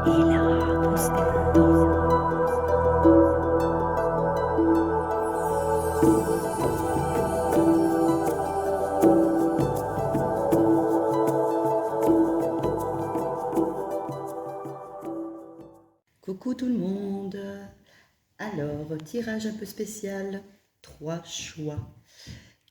Hilarious Mundo. Coucou tout le monde. Alors, tirage un peu spécial, 3 choix.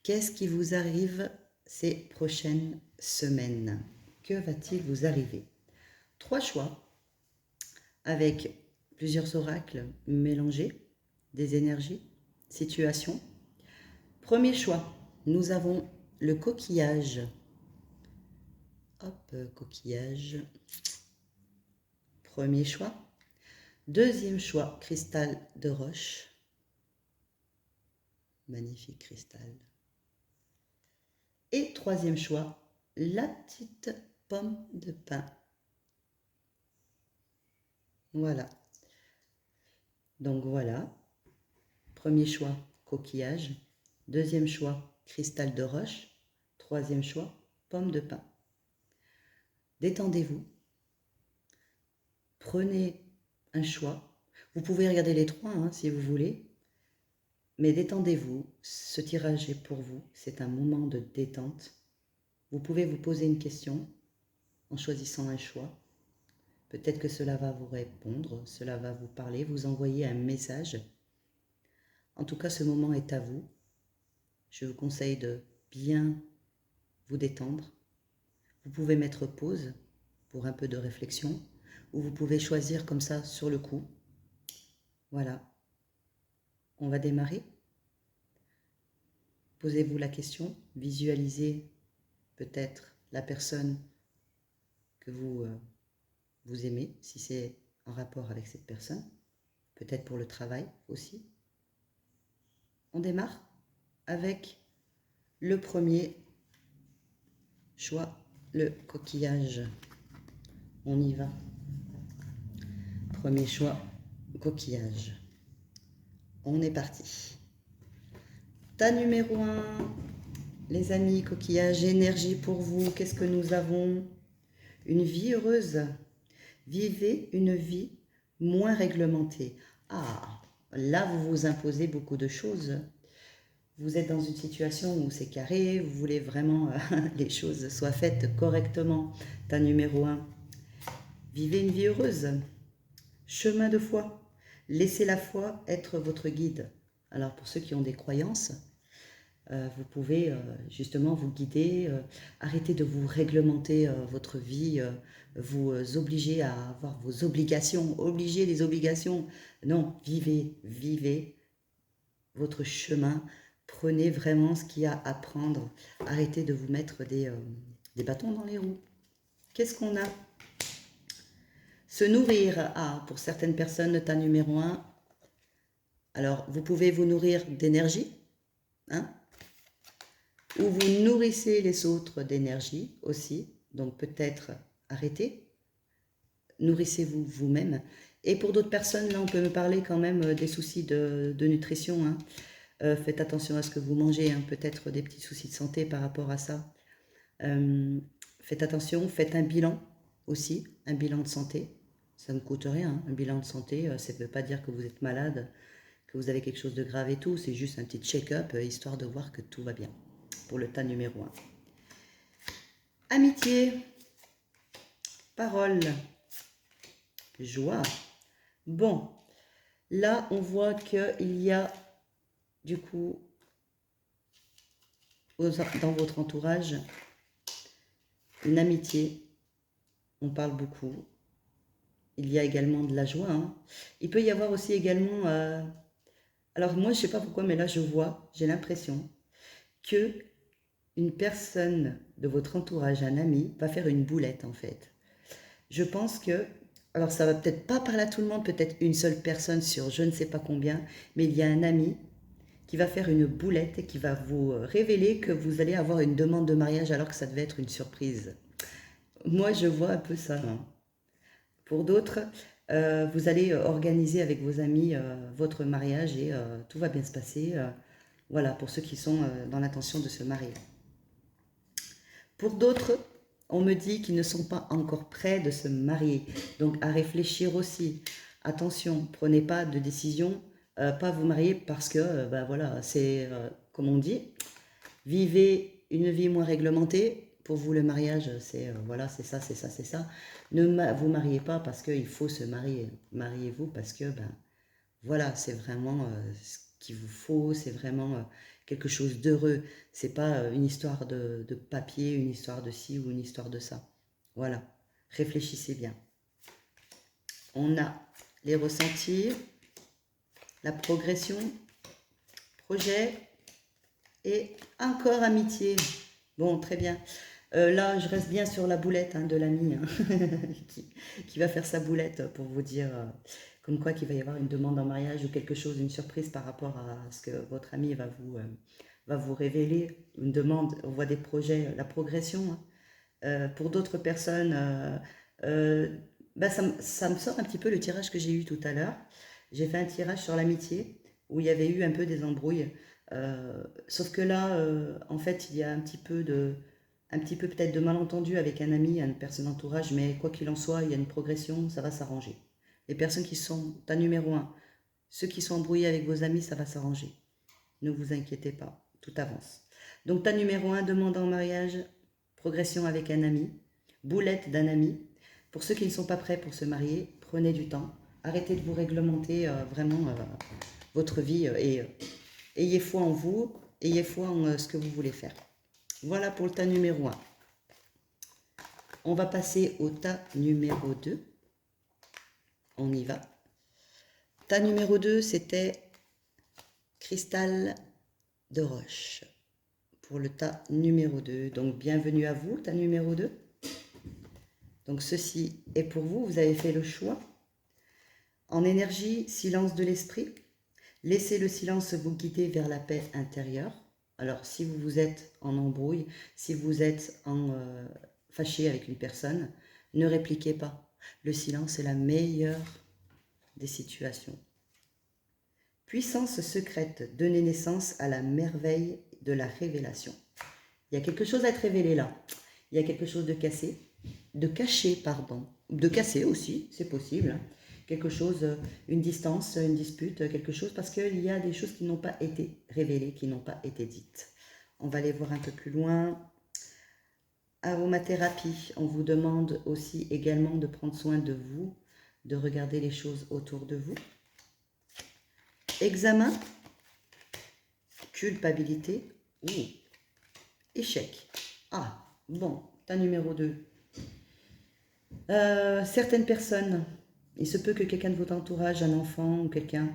Qu'est-ce qui vous arrive ces prochaines semaines? Que va-t-il vous arriver? 3 choix avec plusieurs oracles mélangés, des énergies, situations. Premier choix, nous avons le coquillage. Hop, coquillage. Premier choix. Deuxième choix, cristal de roche. Magnifique cristal. Et troisième choix, la petite pomme de pin. Voilà. Donc voilà. Premier choix, coquillage. Deuxième choix, cristal de roche. Troisième choix, pomme de pin. Détendez-vous. Prenez un choix. Vous pouvez regarder les trois si vous voulez. Mais détendez-vous. Ce tirage est pour vous. C'est un moment de détente. Vous pouvez vous poser une question en choisissant un choix. Peut-être que cela va vous répondre, cela va vous parler, vous envoyer un message. En tout cas, ce moment est à vous. Je vous conseille de bien vous détendre. Vous pouvez mettre pause pour un peu de réflexion ou vous pouvez choisir comme ça sur le coup. Voilà. On va démarrer. Posez-vous la question, visualisez peut-être la personne que vous aimez, si c'est en rapport avec cette personne, peut-être pour le travail aussi. On démarre avec le premier choix, le coquillage. On y va. Premier choix, coquillage. On est parti. Tas numéro 1, les amis, coquillage, énergie pour vous. Qu'est-ce que nous avons? Une vie heureuse. Vivez une vie moins réglementée. Ah, là, vous vous imposez beaucoup de choses. Vous êtes dans une situation où c'est carré, vous voulez vraiment les choses soient faites correctement. Tas numéro 1. Vivez une vie heureuse. Chemin de foi. Laissez la foi être votre guide. Alors pour ceux qui ont des croyances, vous pouvez justement vous guider, arrêter de vous réglementer votre vie, vous obliger à avoir vos obligations, obliger les obligations. Non, vivez votre chemin, prenez vraiment ce qu'il y a à prendre, arrêtez de vous mettre des bâtons dans les roues. Qu'est-ce qu'on a? Se nourrir, pour certaines personnes, le tas numéro 1. Alors, vous pouvez vous nourrir d'énergie, ou vous nourrissez les autres d'énergie aussi, donc peut-être arrêtez, nourrissez-vous vous-même. Et pour d'autres personnes, là on peut me parler quand même des soucis de nutrition, faites attention à ce que vous mangez, peut-être des petits soucis de santé par rapport à ça. Faites attention, faites un bilan aussi, un bilan de santé, ça ne coûte rien, un bilan de santé, ça ne veut pas dire que vous êtes malade, que vous avez quelque chose de grave et tout, c'est juste un petit check-up, histoire de voir que tout va bien, pour le tas numéro 1. Amitié, parole, joie. Bon, là on voit qu'il y a du coup dans votre entourage une amitié, on parle beaucoup. Il y a également de la joie. Il peut y avoir aussi également... alors moi je ne sais pas pourquoi, mais là j'ai l'impression que une personne de votre entourage, un ami, va faire une boulette en fait. Je pense que, alors ça va peut-être pas parler à tout le monde, peut-être une seule personne sur je ne sais pas combien, mais il y a un ami qui va faire une boulette et qui va vous révéler que vous allez avoir une demande de mariage alors que ça devait être une surprise. Moi je vois un peu ça. Pour d'autres, vous allez organiser avec vos amis votre mariage et tout va bien se passer. Voilà, pour ceux qui sont dans l'intention de se marier. Pour d'autres, on me dit qu'ils ne sont pas encore prêts de se marier. Donc à réfléchir aussi. Attention, prenez pas de décision, pas vous marier parce que, ben voilà, c'est comme on dit, vivez une vie moins réglementée. Pour vous, le mariage, c'est voilà, c'est ça, c'est ça, c'est ça. Ne vous mariez pas parce qu'il faut se marier. Mariez-vous parce que, ben voilà, c'est vraiment ce qu'il vous faut, c'est vraiment quelque chose d'heureux. C'est pas une histoire de papier, une histoire de ci ou une histoire de ça. Voilà, réfléchissez bien. On a les ressentis, la progression, projet et encore amitié. Bon, très bien. Là, je reste bien sur la boulette de l'ami qui va faire sa boulette pour vous dire comme quoi qu'il va y avoir une demande en mariage ou quelque chose, une surprise par rapport à ce que votre ami va vous révéler. Une demande, on voit des projets, la progression. Pour d'autres personnes, bah, ça me sort un petit peu le tirage que j'ai eu tout à l'heure. J'ai fait un tirage sur l'amitié où il y avait eu un peu des embrouilles. Sauf que là, en fait, il y a un petit peu peut-être de malentendu avec un ami, une personne d'entourage, mais quoi qu'il en soit, il y a une progression, ça va s'arranger. Les personnes qui sont à numéro un, ceux qui sont embrouillés avec vos amis, ça va s'arranger. Ne vous inquiétez pas, tout avance. Donc, ta numéro un, demande en mariage, progression avec un ami, boulette d'un ami. Pour ceux qui ne sont pas prêts pour se marier, prenez du temps. Arrêtez de vous réglementer vraiment votre vie et ayez foi en vous, ayez foi en ce que vous voulez faire. Voilà pour le tas numéro 1. On va passer au tas numéro 2. On y va. Tas numéro 2, c'était cristal de roche. Pour le tas numéro 2. Donc, bienvenue à vous, tas numéro 2. Donc, ceci est pour vous. Vous avez fait le choix. En énergie, silence de l'esprit. Laissez le silence vous guider vers la paix intérieure. Alors, si vous êtes en embrouille, si vous êtes fâché avec une personne, ne répliquez pas. Le silence est la meilleure des situations. Puissance secrète, donnez naissance à la merveille de la révélation. Il y a quelque chose à être révélé là. Il y a quelque chose de cassé, de caché, pardon. De cassé aussi, c'est possible. Quelque chose, une distance, une dispute, quelque chose, parce qu'il y a des choses qui n'ont pas été révélées, qui n'ont pas été dites. On va aller voir un peu plus loin. Aromathérapie, on vous demande aussi également de prendre soin de vous, de regarder les choses autour de vous. Examen, culpabilité, échec. Ah, bon, tas numéro 2. Certaines personnes, il se peut que quelqu'un de votre entourage, un enfant ou quelqu'un,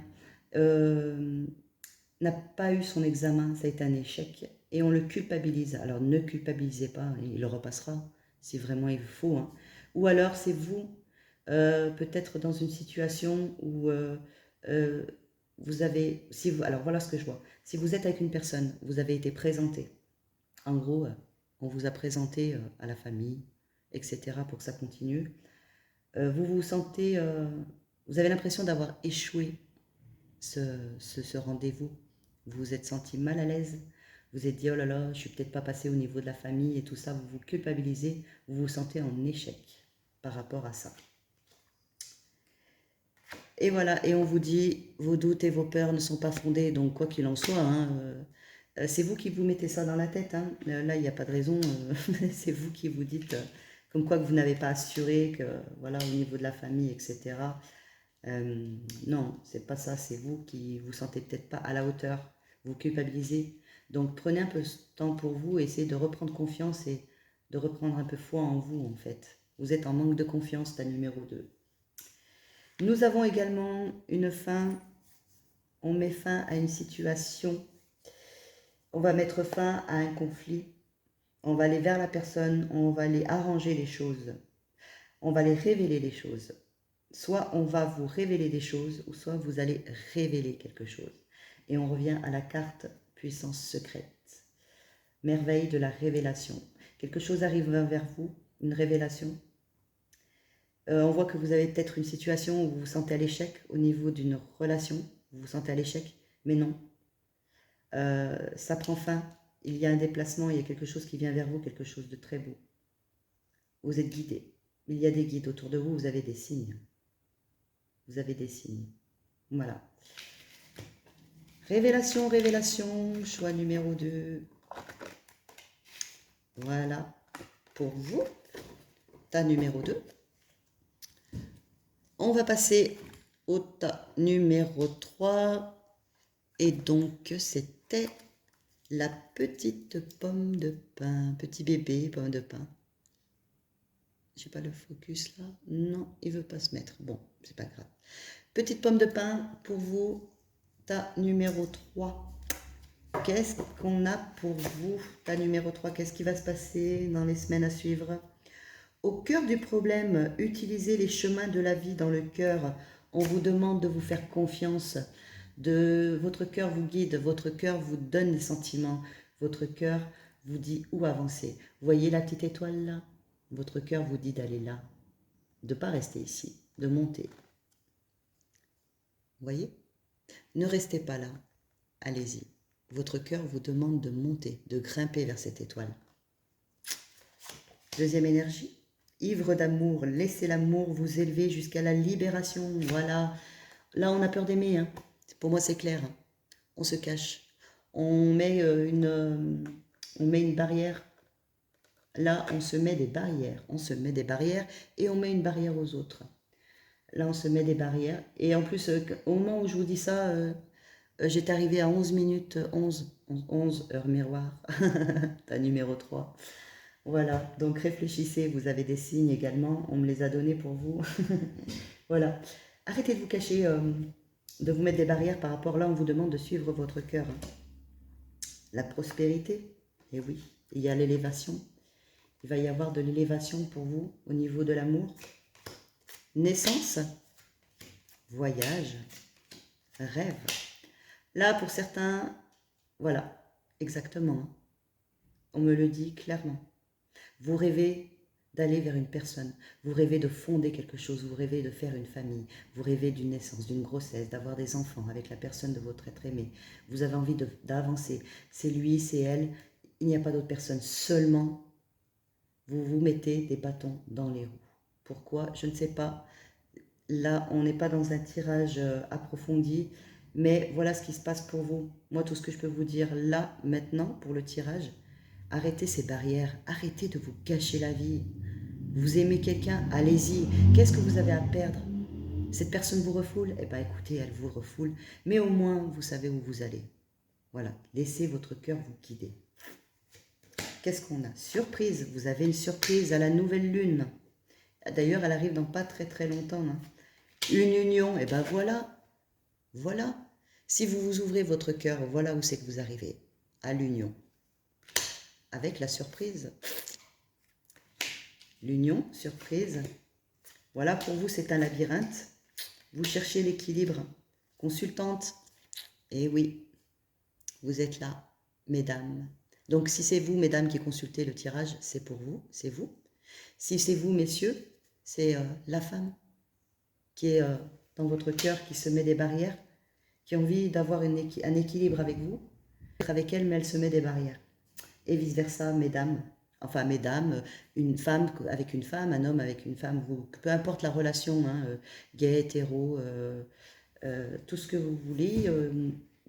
n'a pas eu son examen, ça a été un échec, et on le culpabilise. Alors ne culpabilisez pas, il le repassera si vraiment il faut. Ou alors c'est vous, peut-être dans une situation où vous avez, alors voilà ce que je vois. Si vous êtes avec une personne, vous avez été présenté. En gros, on vous a présenté à la famille, etc. pour que ça continue. Vous vous sentez, vous avez l'impression d'avoir échoué ce rendez-vous. Vous vous êtes senti mal à l'aise. Vous vous êtes dit, oh là là, je suis peut-être pas passé au niveau de la famille et tout ça. Vous vous culpabilisez, vous vous sentez en échec par rapport à ça. Et voilà, et on vous dit, vos doutes et vos peurs ne sont pas fondés, donc quoi qu'il en soit, c'est vous qui vous mettez ça dans la tête. Là, il n'y a pas de raison, c'est vous qui vous dites, comme quoi que vous n'avez pas assuré, que voilà, au niveau de la famille, etc. Non, c'est pas ça, c'est vous qui vous sentez peut-être pas à la hauteur, vous culpabilisez. Donc prenez un peu de temps pour vous, essayez de reprendre confiance et de reprendre un peu foi en vous en fait. Vous êtes en manque de confiance, ta numéro 2. Nous avons également une fin, on met fin à une situation, on va mettre fin à un conflit, on va aller vers la personne, on va aller arranger les choses, on va aller révéler les choses. Soit on va vous révéler des choses, ou soit vous allez révéler quelque chose. Et on revient à la carte puissance secrète. Merveille de la révélation. Quelque chose arrive vers vous, une révélation. On voit que vous avez peut-être une situation où vous vous sentez à l'échec au niveau d'une relation. Vous vous sentez à l'échec, mais non. Ça prend fin. Il y a un déplacement, il y a quelque chose qui vient vers vous, quelque chose de très beau. Vous êtes guidé. Il y a des guides autour de vous, vous avez des signes. Vous avez des signes. Voilà. Révélation, révélation, choix numéro 2. Voilà. Pour vous, tas numéro 2. On va passer au tas numéro 3. Et donc, c'était la petite pomme de pin. Petit bébé, pomme de pin. J'ai pas le focus là. Non, il veut pas se mettre. Bon, c'est pas grave. Petite pomme de pin pour vous, tas numéro 3. Qu'est-ce qu'on a pour vous, tas numéro 3? Qu'est-ce qui va se passer dans les semaines à suivre? Au cœur du problème, utilisez les chemins de la vie dans le cœur. On vous demande de vous faire confiance. Votre cœur vous guide, votre cœur vous donne des sentiments. Votre cœur vous dit où avancer. Vous voyez la petite étoile là? Votre cœur vous dit d'aller là, de ne pas rester ici, de monter. Vous voyez? Ne restez pas là, allez-y. Votre cœur vous demande de monter, de grimper vers cette étoile. Deuxième énergie, ivre d'amour, laissez l'amour vous élever jusqu'à la libération. Voilà, là on a peur d'aimer, hein. Pour moi c'est clair. On se cache, on met une barrière. Là, on se met des barrières. On se met des barrières et on met une barrière aux autres. Là, on se met des barrières. Et en plus, au moment où je vous dis ça, j'étais arrivée à 11 minutes 11 heures miroir. T'as numéro 3. Voilà, donc réfléchissez. Vous avez des signes également. On me les a donnés pour vous. Voilà. Arrêtez de vous cacher, de vous mettre des barrières par rapport là. On vous demande de suivre votre cœur. La prospérité, et oui, il y a l'élévation. Il va y avoir de l'élévation pour vous au niveau de l'amour. Naissance, voyage, rêve. Là, pour certains, voilà, exactement. On me le dit clairement. Vous rêvez d'aller vers une personne. Vous rêvez de fonder quelque chose. Vous rêvez de faire une famille. Vous rêvez d'une naissance, d'une grossesse, d'avoir des enfants avec la personne de votre être aimé. Vous avez envie d'avancer. C'est lui, c'est elle. Il n'y a pas d'autre personne. Seulement, vous vous mettez des bâtons dans les roues. Pourquoi? Je ne sais pas. Là, on n'est pas dans un tirage approfondi, mais voilà ce qui se passe pour vous. Moi, tout ce que je peux vous dire là, maintenant, pour le tirage, arrêtez ces barrières, arrêtez de vous gâcher la vie. Vous aimez quelqu'un, allez-y. Qu'est-ce que vous avez à perdre? Cette personne vous refoule? Eh bien, écoutez, elle vous refoule, mais au moins, vous savez où vous allez. Voilà, laissez votre cœur vous guider. Qu'est-ce qu'on a? Surprise, vous avez une surprise à la nouvelle lune. D'ailleurs, elle arrive dans pas très très longtemps. Hein. Une union, et ben voilà. Voilà. Si vous vous ouvrez votre cœur, voilà où c'est que vous arrivez. À l'union. Avec la surprise. L'union, surprise. Voilà, pour vous, c'est un labyrinthe. Vous cherchez l'équilibre. Consultante. Et oui, vous êtes là, mesdames. Donc, si c'est vous, mesdames, qui consultez le tirage, c'est pour vous, c'est vous. Si c'est vous, messieurs, c'est la femme qui est dans votre cœur, qui se met des barrières, qui a envie d'avoir un équilibre avec vous, être avec elle, mais elle se met des barrières. Et vice-versa, mesdames, enfin mesdames, une femme avec une femme, un homme avec une femme, peu importe la relation, hein, gay, hétéro, tout ce que vous voulez,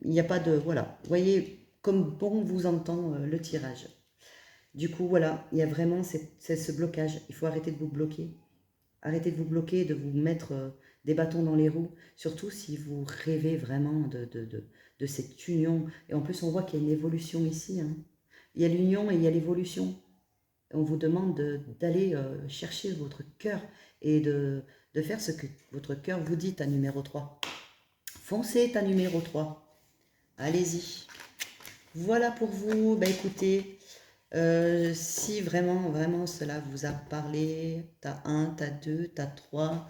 il n'y a pas de... Voilà, voyez comme bon vous entend le tirage. Du coup, voilà, il y a vraiment ce blocage. Il faut arrêter de vous bloquer. Arrêtez de vous bloquer, de vous mettre des bâtons dans les roues. Surtout si vous rêvez vraiment de cette union. Et en plus, on voit qu'il y a une évolution ici. Hein. Il y a l'union et il y a l'évolution. On vous demande d'aller chercher votre cœur et de faire ce que votre cœur vous dit, ta numéro 3. Foncez, ta numéro 3. Allez-y. Voilà pour vous. Bah, écoutez, si vraiment cela vous a parlé, t'as 1, t'as 2, t'as 3,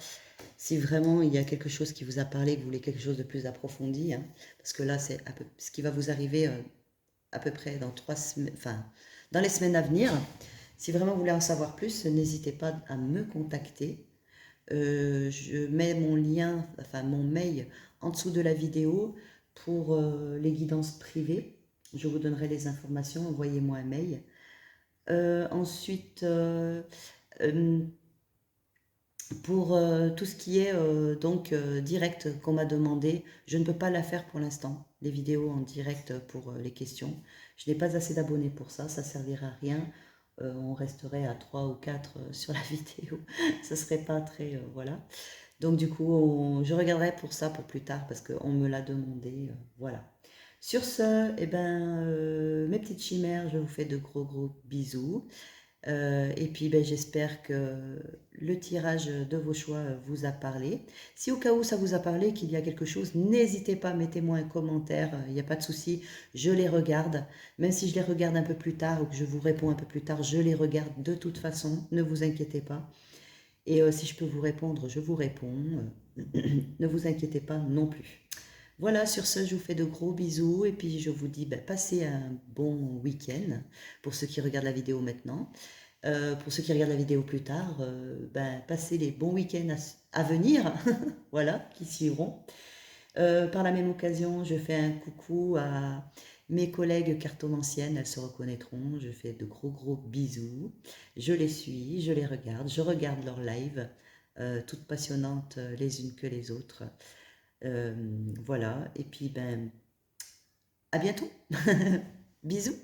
si vraiment il y a quelque chose qui vous a parlé, que vous voulez quelque chose de plus approfondi, hein, parce que là c'est ce qui va vous arriver à peu près dans 3 semaines, enfin dans les semaines à venir. Si vraiment vous voulez en savoir plus, n'hésitez pas à me contacter. Je mets mon lien, enfin mon mail en dessous de la vidéo pour les guidances privées. Je vous donnerai les informations, envoyez-moi un mail. Ensuite, Pour tout ce qui est direct qu'on m'a demandé, je ne peux pas la faire pour l'instant, les vidéos en direct pour les questions. Je n'ai pas assez d'abonnés pour ça, ça ne servira à rien. On resterait à 3 ou 4 sur la vidéo, ça serait pas très... voilà. Donc du coup, je regarderai pour ça pour plus tard parce qu'on me l'a demandé, voilà. Sur ce, eh ben, mes petites chimères, je vous fais de gros gros bisous. Et puis ben, j'espère que le tirage de vos choix vous a parlé. Si au cas où ça vous a parlé, qu'il y a quelque chose, n'hésitez pas, mettez-moi un commentaire, il n'y a pas de souci, je les regarde. Même si je les regarde un peu plus tard ou que je vous réponds un peu plus tard, je les regarde de toute façon, ne vous inquiétez pas. Et si je peux vous répondre, je vous réponds. Ne vous inquiétez pas non plus. Voilà, sur ce, je vous fais de gros bisous et puis je vous dis, ben, passez un bon week-end pour ceux qui regardent la vidéo maintenant. Pour ceux qui regardent la vidéo plus tard, ben, passez les bons week-ends à venir, voilà, qui suivront. Par la même occasion, je fais un coucou à mes collègues cartomanciennes, elles se reconnaîtront. Je fais de gros gros bisous. Je les suis, je les regarde, je regarde leurs lives, toutes passionnantes les unes que les autres. Voilà, et puis ben, à bientôt. Bisous.